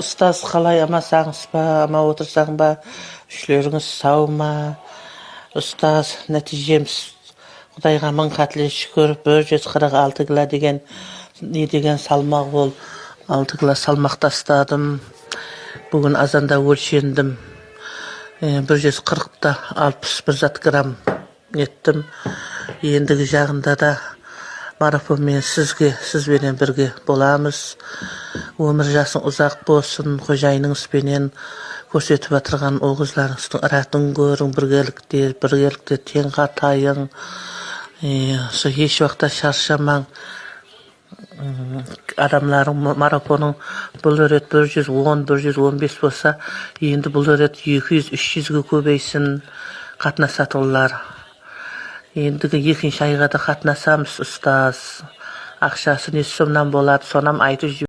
Ұстаз қалай амасаңыз ба, ама отырсаң ба, үшлеріңіз сау ма? Ұстаз нәтижеміз Құдайға мың қатлы шүкір 146 кило деген не деген салмақ ол. 6 кило салмақ тастадым. Бүгін азанда өлшендім. 140-та 61 грамм неттім. Ендігі жағында да марафонмен сізбенен бірге боламыз. Өмір жасың ұзақ болсын, қожайыныңызбенен көрсетіп отырған оғызларыңыздың ыратын көрің, біргелікте тең қатайың. Еш уақытта шаршамаң. Адамларың марафоның бұл рет 110-115 болса, енді бұл рет 200-300-ге көбейсін қатынасатылар. Ендігі екінші айға да қатынасамыз, ұстаз. Ақшасы не сомнан болады, сонам айтып